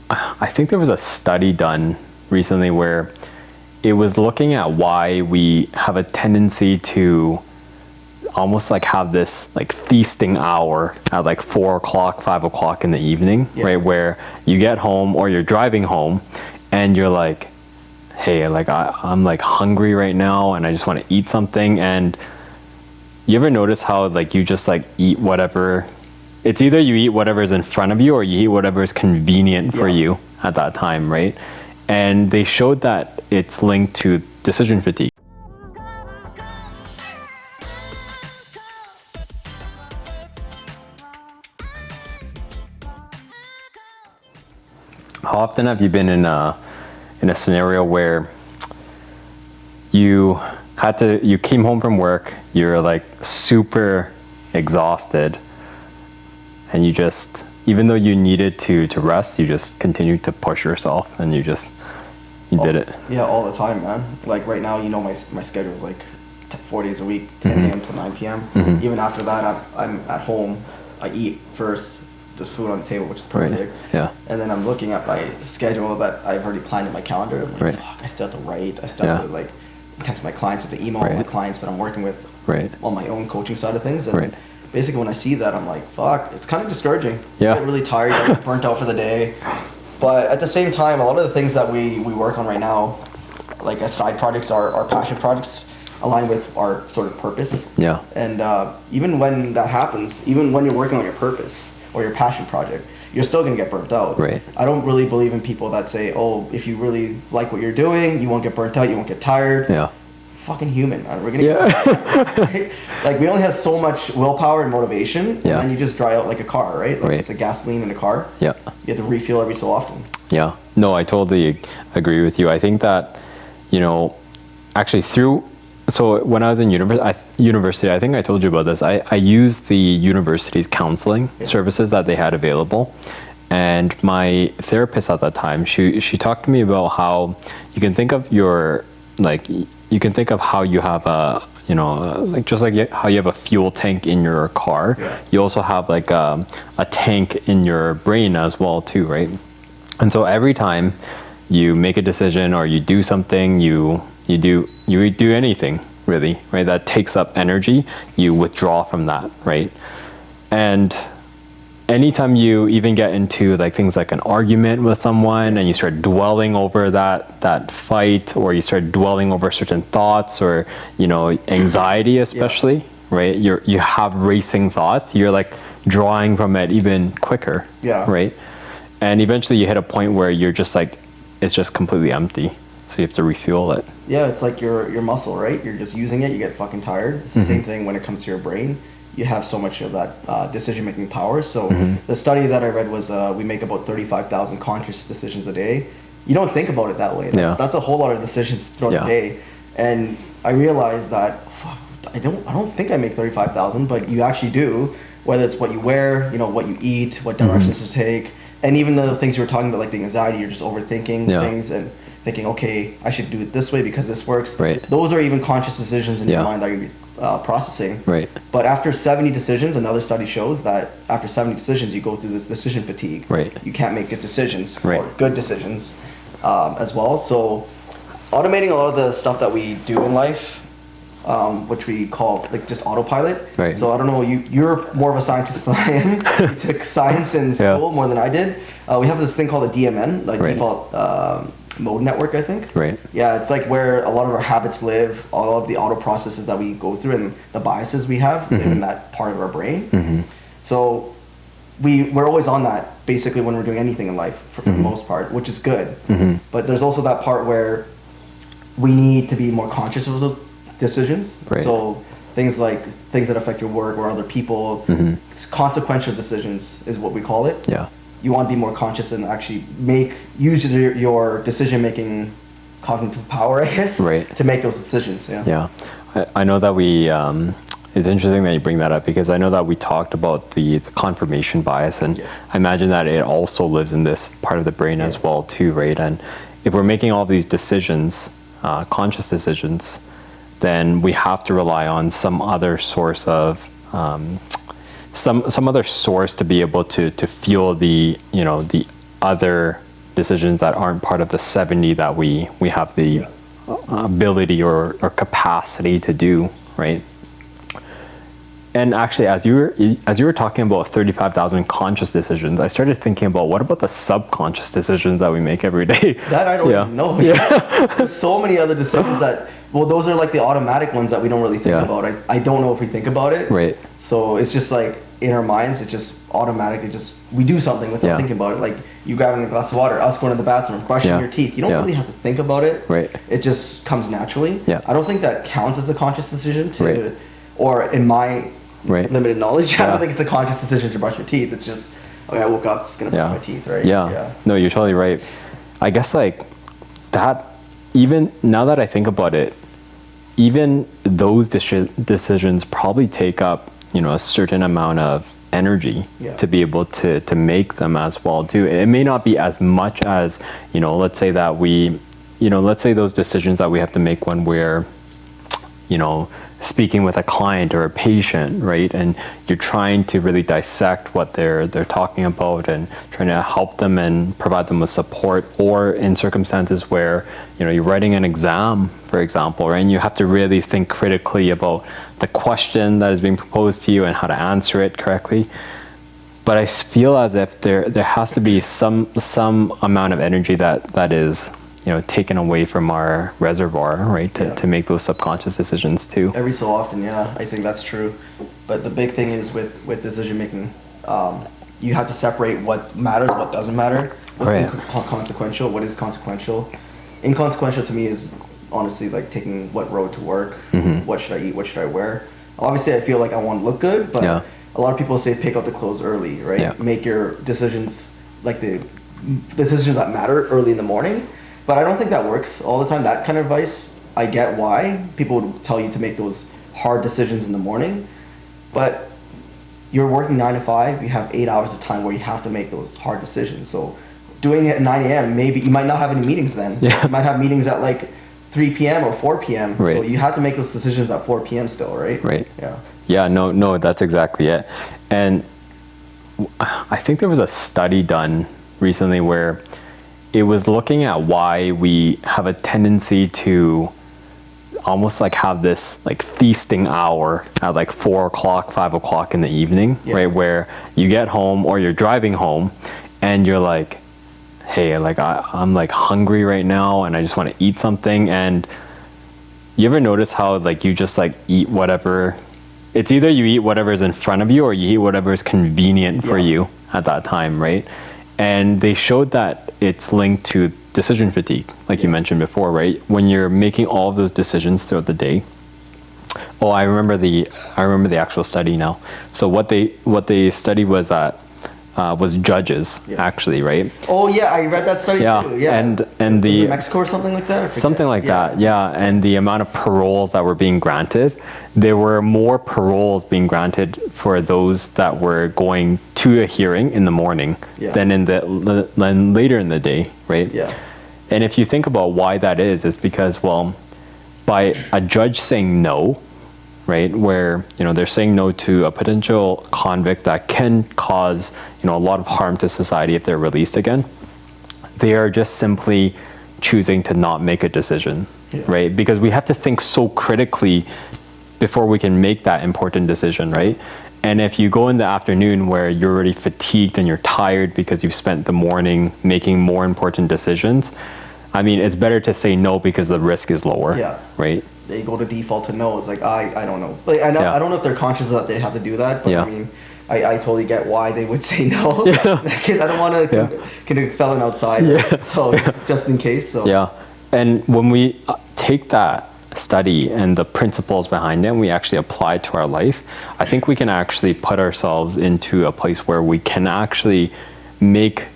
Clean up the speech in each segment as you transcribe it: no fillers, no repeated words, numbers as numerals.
I think there was a study done recently where it was looking at why we have a tendency to almost like have this like feasting hour at like 4 o'clock, 5 o'clock in the evening, right? Where you get home or you're driving home and you're like, hey, like I'm like hungry right now and I just want to eat something. And you ever notice how like you just like eat whatever? It's either you eat whatever is in front of you or you eat whatever is convenient for you at that time, right? And they showed that it's linked to decision fatigue. How often have you been in a scenario where you came home from work, you're like super exhausted, and you just, even though you needed to rest, you just continued to push yourself and you did it? Yeah, all the time, man. Like right now, my schedule is like 4 days a week, 10 a.m. to 9 p.m. Even after that, I'm at home. I eat first. There's food on the table, which is perfect. Right. Yeah. And then I'm looking at my schedule that I've already planned in my calendar. I'm like, fuck, I still have to write. I still have to like text my clients, I have to email my clients that I'm working with on my own coaching side of things. And basically when I see that, I'm like, fuck, it's kind of discouraging. Yeah. I get really tired, I get burnt out for the day. But at the same time, a lot of the things that we work on right now, like as side projects, our passion projects, align with our sort of purpose. Yeah. And even when that happens, even when you're working on your purpose or your passion project, you're still going to get burnt out. Right. I don't really believe in people that say, oh, if you really like what you're doing, you won't get burnt out, you won't get tired. Yeah. Fucking human, man. We're going to get right? Like, we only have so much willpower and motivation, and then you just dry out like a car, right? Like it's a gasoline in a car. Yeah. You have to refuel every so often. Yeah. No, I totally agree with you. I think that, actually so when I was in university, I think I told you about this. I used the university's counseling services that they had available. And my therapist at that time, she talked to me about how you can think of how you have a, like just like how you have a fuel tank in your car, you also have like a tank in your brain as well too, right? And so every time you make a decision or you do something, you do anything really, right, that takes up energy, you withdraw from that, right? And anytime you even get into like things like an argument with someone and you start dwelling over that fight, or you start dwelling over certain thoughts or anxiety especially, right, you have racing thoughts, you're like drawing from it even quicker, right? And eventually you hit a point where you're just like, it's just completely empty. So you have to refuel it. Yeah, it's like your muscle, right? You're just using it, you get fucking tired. It's the same thing when it comes to your brain. You have so much of that decision-making power. So the study that I read was we make about 35,000 conscious decisions a day. You don't think about it that way. That's a whole lot of decisions throughout the day. And I realized that, fuck, I don't think I make 35,000, but you actually do. Whether it's what you wear, what you eat, what directions to take, and even the things you were talking about, like the anxiety, you're just overthinking things and thinking, okay, I should do it this way because this works. Right. Those are even conscious decisions in your mind that you're processing. Right. But after 70 decisions, another study shows that after 70 decisions, you go through this decision fatigue. Right. You can't make good decisions or good decisions as well. So automating a lot of the stuff that we do in life, which we call like just autopilot. Right. So I don't know, you're more of a scientist than I am. You took science in school more than I did. We have this thing called a DMN, like default mode network, I think. Right. Yeah, it's like where a lot of our habits live, all of the auto processes that we go through and the biases we have live in that part of our brain. So we're always on that basically when we're doing anything in life for the most part, which is good. But there's also that part where we need to be more conscious of those decisions. Right. So things that affect your work or other people, consequential decisions is what we call it. Yeah. You want to be more conscious and actually use your decision-making cognitive power, I guess, to make those decisions. Yeah. I know that it's interesting that you bring that up, because I know that we talked about the confirmation bias, and I imagine that it also lives in this part of the brain as well too, right? And if we're making all these decisions, conscious decisions, then we have to rely on some other source of some other source to be able to fuel the other decisions that aren't part of the 70 that we have the ability or capacity to do, right? And actually, as you were talking about 35,000 conscious decisions, I started thinking about what about the subconscious decisions that we make every day? That I don't even know. There's so many other decisions that, well, those are like the automatic ones that we don't really think about. I don't know if we think about it. Right. So it's just like in our minds, it's just automatic. We do something without thinking about it. Like you grabbing a glass of water, us going to the bathroom, brushing your teeth. You don't really have to think about it. Right. It just comes naturally. Yeah. I don't think that counts as a conscious decision to, or in my limited knowledge, I don't think it's a conscious decision to brush your teeth. It's just, okay, I woke up, just gonna brush my teeth, right? Yeah. No, you're totally right. I guess like that, even now that I think about it, even those decisions probably take up, a certain amount of energy to be able to make them as well too. It may not be as much as, let's say that let's say those decisions that we have to make when we're, speaking with a client or a patient, right? And you're trying to really dissect what they're talking about and trying to help them and provide them with support, or in circumstances where, you're writing an exam, for example, right? And you have to really think critically about the question that is being proposed to you and how to answer it correctly. But I feel as if there has to be some amount of energy that is, taken away from our reservoir, right, to make those subconscious decisions too. Every so often, I think that's true. But the big thing is with decision making, you have to separate what matters, what doesn't matter, what's consequential, what is consequential. Inconsequential to me is honestly like taking what road to work, what should I eat, what should I wear. Obviously, I feel like I want to look good, but a lot of people say pick out the clothes early, right? Yeah. Make your decisions like the decisions that matter early in the morning. But I don't think that works all the time. That kind of advice, I get why people would tell you to make those hard decisions in the morning. But you're working 9 to 5, you have 8 hours of time where you have to make those hard decisions. So doing it at 9 a.m., maybe you might not have any meetings then. Yeah. You might have meetings at like 3 p.m. or 4 p.m. Right. So you have to make those decisions at 4 p.m. still, right? Right. Yeah. Yeah, no, that's exactly it. And I think there was a study done recently where it was looking at why we have a tendency to almost like have this like feasting hour at like 4 o'clock, 5 o'clock in the evening, right? Where you get home or you're driving home and you're like, hey, like I'm like hungry right now and I just want to eat something. And you ever notice how like you just like eat whatever? It's either you eat whatever is in front of you or you eat whatever is convenient for you at that time, right? And they showed that it's linked to decision fatigue, like you mentioned before, right? When you're making all of those decisions throughout the day. Oh, I remember the actual study now. So what they studied was that was judges actually, right? Oh yeah, I read that study too. Yeah, and was it Mexico or something like that? Something like that. Yeah, and the amount of paroles that were being granted, there were more paroles being granted for those that were going to a hearing in the morning than than later in the day, right? Yeah. And if you think about why that is, it's because, well, by a judge saying no, right, where they're saying no to a potential convict that can cause a lot of harm to society if they're released again, they are just simply choosing to not make a decision, right? Because we have to think so critically before we can make that important decision, right? And if you go in the afternoon where you're already fatigued and you're tired because you've spent the morning making more important decisions, I mean, it's better to say no because the risk is lower, right? They go to default to no. It's like, I don't know. Like, I don't know if they're conscious that they have to do that, but I mean, I totally get why they would say no. Because I don't want to convict a felon outside. So just in case. So and when we take that study and the principles behind it and we actually apply it to our life, I think we can actually put ourselves into a place where we can actually make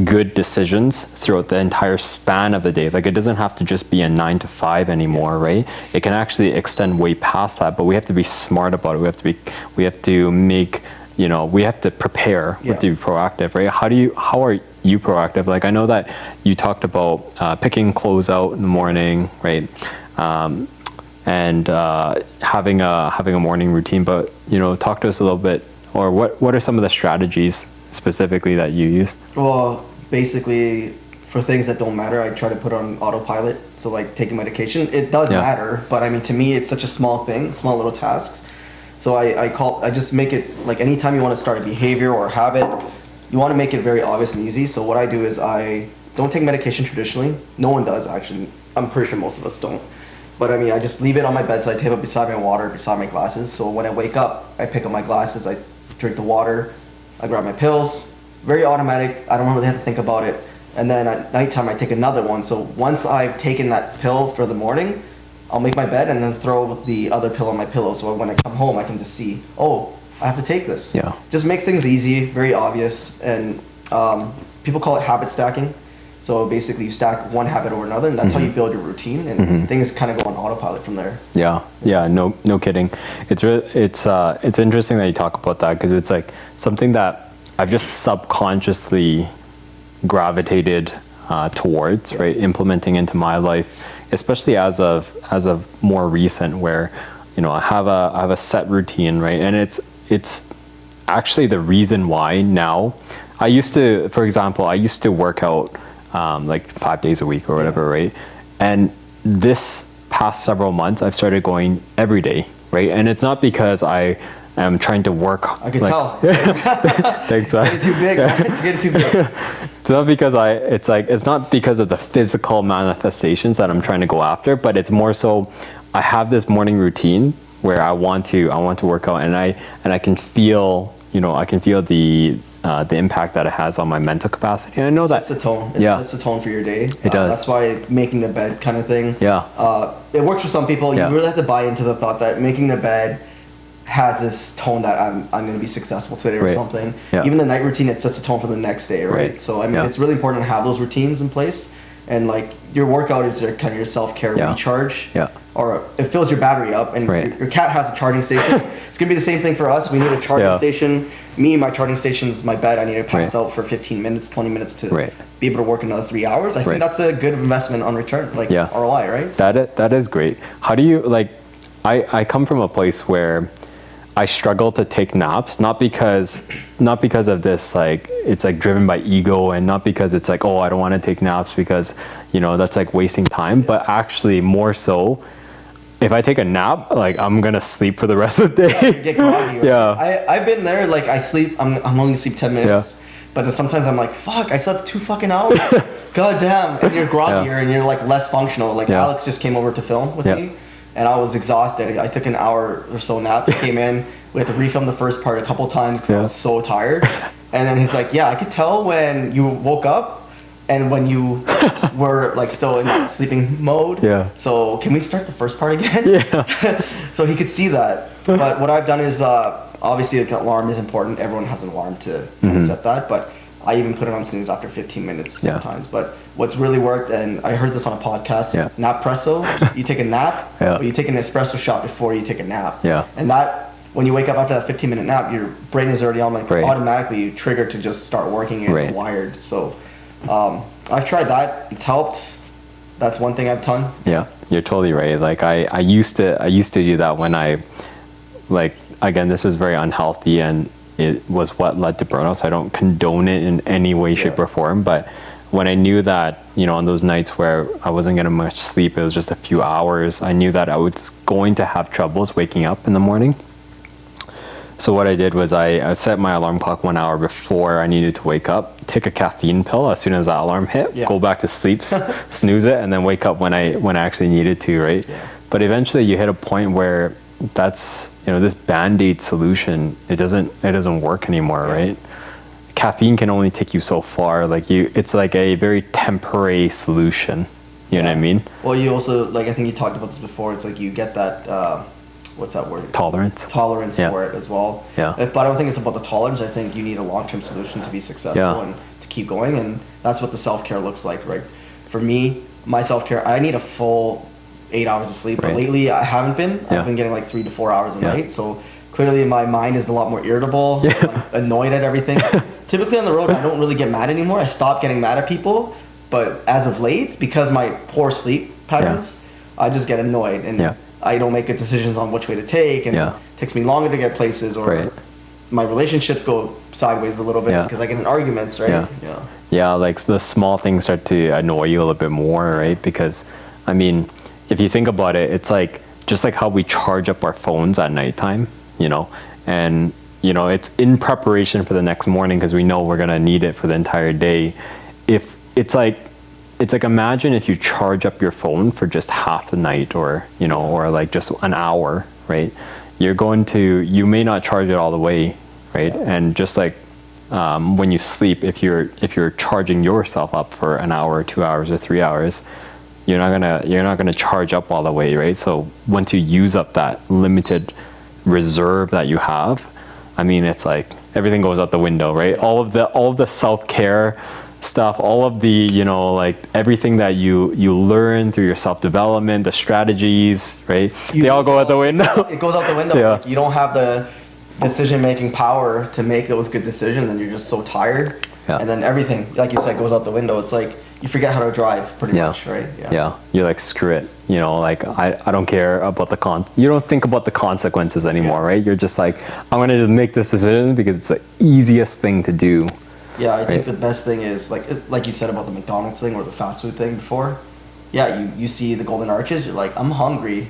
good decisions throughout the entire span of the day. Like, it doesn't have to just be a 9 to 5 anymore, right? It can actually extend way past that, but we have to be smart about it. We have to make, we have to prepare. We have to be proactive, right? How are you proactive? Like, I know that you talked about picking clothes out in the morning, right? And having a morning routine, but talk to us a little bit, or what are some of the strategies specifically that you use? Well, basically for things that don't matter, I try to put on autopilot. So like taking medication, it does matter, but I mean to me it's such a small thing, small little tasks. So I just make it like anytime you want to start a behavior or a habit, you want to make it very obvious and easy. So what I do is I don't take medication traditionally. No one does actually. I'm pretty sure most of us don't. But I mean, I just leave it on my bedside table beside my water, beside my glasses. So when I wake up, I pick up my glasses, I drink the water, I grab my pills. Very automatic. I don't really have to think about it. And then at nighttime, I take another one. So once I've taken that pill for the morning, I'll make my bed and then throw the other pill on my pillow. So when I come home, I can just see, oh, I have to take this. Yeah. Just make things easy, very obvious. And people call it habit stacking. So basically, you stack one habit over another, and that's how you build your routine, and things kind of go on autopilot from there. Yeah, no kidding. It's interesting that you talk about that, because it's like something that I've just subconsciously gravitated towards, right? Implementing into my life, especially as of more recent, where I have a set routine, right? And it's actually the reason why now. For example, I used to work out like 5 days a week or whatever, right? And this past several months, I've started going every day, right? And it's not because I am trying to work. I can tell. Thanks, man. Getting too big. It's getting too big. It's not because it's not because of the physical manifestations that I'm trying to go after, but it's more so I have this morning routine where I want to work out, and I can feel the impact that it has on my mental capacity. And I know that's the tone. It sets the tone for your day. It does. That's why making the bed kind of thing. Yeah. It works for some people. You really have to buy into the thought that making the bed has this tone that I'm going to be successful today or something. Yeah. Even the night routine, it sets the tone for the next day, right? So I mean, it's really important to have those routines in place. And like your workout is kind of your self-care recharge. Yeah. Or it fills your battery up, and your cat has a charging station. It's gonna be the same thing for us. We need a charging station. My charging station is my bed. I need to pass out for 15 minutes, 20 minutes to be able to work another 3 hours. I think that's a good investment on return, like ROI, right? That is great. How do you like? I come from a place where I struggle to take naps, not because of this, like it's like driven by ego, and not because it's like, oh, I don't want to take naps because that's like wasting time, but actually more so, if I take a nap, like I'm gonna sleep for the rest of the day. Get groggy, right? I've been there. Like I sleep. I'm only asleep 10 minutes, but sometimes I'm like, fuck, I slept 2 fucking hours. God damn, and you're groggier and you're like less functional. Like Alex just came over to film with me, and I was exhausted. I took an hour or so nap. Came in. We had to refilm the first part a couple times because I was so tired. And then he's like, yeah, I could tell when you woke up and when you were like still in sleeping mode. Yeah. So can we start the first part again? Yeah. So he could see that. But what I've done is obviously the alarm is important. Everyone has an alarm to set that. But I even put it on snooze after 15 minutes sometimes. But what's really worked, and I heard this on a podcast, Napresso. You take a nap, but you take an espresso shot before you take a nap. Yeah. And that, when you wake up after that 15-minute nap, your brain is already on automatically triggered to just start working and wired. So I've tried that. It's helped. That's one thing I've done. Yeah, you're totally right. Like I used to do that when again, this was very unhealthy, and it was what led to burnout. So I don't condone it in any way, shape, or form. But when I knew that, on those nights where I wasn't getting much sleep, it was just a few hours, I knew that I was going to have troubles waking up in the morning. So what I did was I set my alarm clock 1 hour before I needed to wake up, take a caffeine pill as soon as that alarm hit, go back to sleep, snooze it, and then wake up when I actually needed to, right? Yeah. But eventually you hit a point where that's, this Band-Aid solution, it doesn't work anymore, right? Caffeine can only take you so far. It's like a very temporary solution. You know what I mean? Well, you also, I think you talked about this before, it's like you get that, what's that word? Tolerance for it as well. Yeah. But I don't think it's about the tolerance. I think you need a long-term solution to be successful and to keep going. And that's what the self-care looks like, right? For me, my self-care, I need a full 8 hours of sleep. But lately, I haven't been. I've been getting 3 to 4 hours a night. So clearly, my mind is a lot more irritable, annoyed at everything. Typically on the road, I don't really get mad anymore. I stopped getting mad at people. But as of late, because my poor sleep patterns, I just get annoyed. And I don't make good decisions on which way to take, and it takes me longer to get places, or my relationships go sideways a little bit because I get in arguments, right? Yeah, like the small things start to annoy you a little bit more, right? Because, I mean, if you think about it, it's like just like how we charge up our phones at nighttime, you know, and you know it's in preparation for the next morning because we know we're gonna need it for the entire day. If it's like imagine if you charge up your phone for just half the night, or you know, or like just an hour, right? You may not charge it all the way, right? And just like when you sleep, if you're charging yourself up for an hour, 2 hours, or 3 hours, you're not gonna charge up all the way, right? So once you use up that limited reserve that you have, I mean, it's like everything goes out the window, right? All of the self-care stuff, all of the, you know, like everything that you learn through your self-development, the strategies, right? They all go out the window. It goes out the window. Yeah. Like, you don't have the decision-making power to make those good decisions, and you're just so tired. Yeah. And then everything, like you said, goes out the window. It's like you forget how to drive pretty much, right? Yeah. You're like, screw it. You know, like I don't care about you don't think about the consequences anymore, right? You're just like, I'm gonna just make this decision because it's the easiest thing to do. Yeah, I think the best thing is like you said about the McDonald's thing or the fast food thing before. Yeah, you see the Golden Arches, you're like, I'm hungry.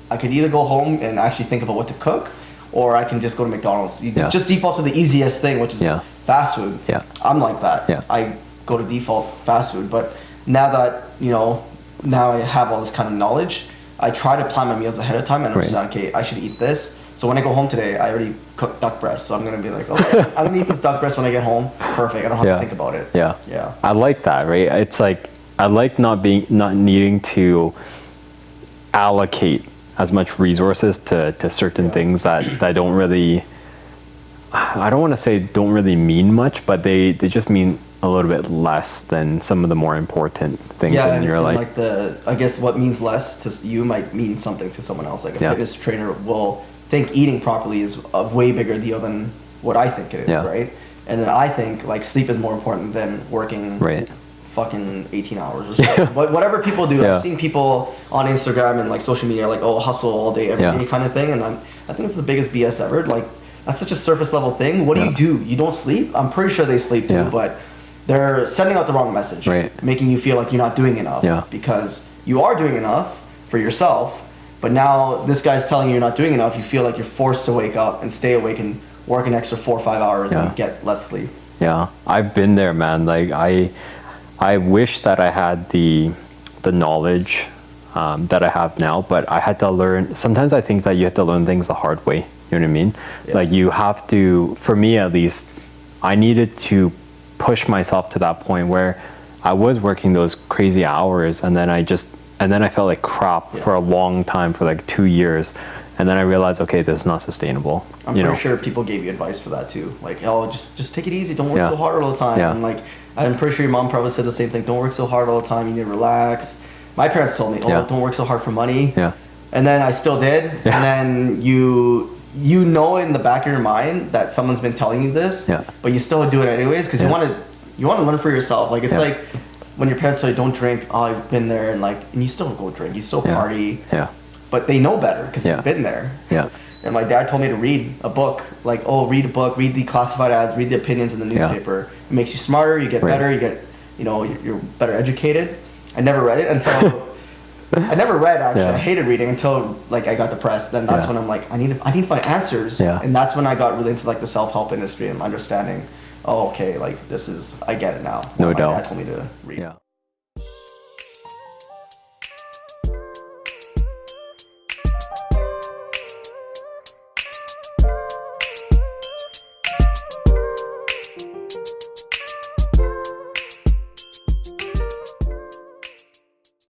I could either go home and actually think about what to cook, or I can just go to McDonald's. You just default to the easiest thing, which is fast food. Yeah. I'm like that. Yeah. I go to default fast food, but now that, you know, now I have all this kind of knowledge, I try to plan my meals ahead of time and understand, okay, I should eat this. So when I go home today, I already cooked duck breast, so I'm gonna be like, okay, I'm gonna eat this duck breast when I get home. Perfect. I don't have to think about it. Yeah. I like that, right? It's like I like not needing to allocate as much resources to certain things that don't really, I don't want to say don't really mean much, but they just mean a little bit less than some of the more important things in your life. Like I guess what means less to you might mean something to someone else. Like a fitness trainer will think eating properly is a way bigger deal than what I think it is, right? And then I think like sleep is more important than working fucking 18 hours or something. But whatever people do, I've seen people on Instagram and like social media like, oh, hustle all day, every day kind of thing. And I think it's the biggest BS ever. Like that's such a surface level thing. What do? You don't sleep? I'm pretty sure they sleep too, but they're sending out the wrong message, making you feel like you're not doing enough because you are doing enough for yourself. But now this guy's telling you you're not doing enough. You feel like you're forced to wake up and stay awake and work an extra 4 or 5 hours and get less sleep. Yeah, I've been there, man. Like I wish that I had the knowledge that I have now, but I had to learn. Sometimes I think that you have to learn things the hard way. You know what I mean? Like you have to. For me, at least, I needed to push myself to that point where I was working those crazy hours, and then I felt like crap for a long time, for like 2 years. And then I realized, okay, this is not sustainable. I'm pretty sure people gave you advice for that too. Like, oh, just take it easy. Don't work so hard all the time. And like, I'm pretty sure your mom probably said the same thing. Don't work so hard all the time. You need to relax. My parents told me, don't work so hard for money. And then I still did. And then you know in the back of your mind that someone's been telling you this, but you still do it anyways because you want to learn for yourself. Like it's like when your parents say don't drink. Oh, I've been there, and you still go drink. You still party. But they know better because they've been there. And my dad told me to read a book. Like, read a book, read the classified ads, read the opinions in the newspaper. It makes you smarter. You get better. You get, you're better educated. I never read it until. I never read actually. I hated reading until like I got depressed. Then that's when I'm like, I need to find answers. And that's when I got really into like the self-help industry and understanding. Oh, okay, like I get it now. No doubt. My dad told me to read.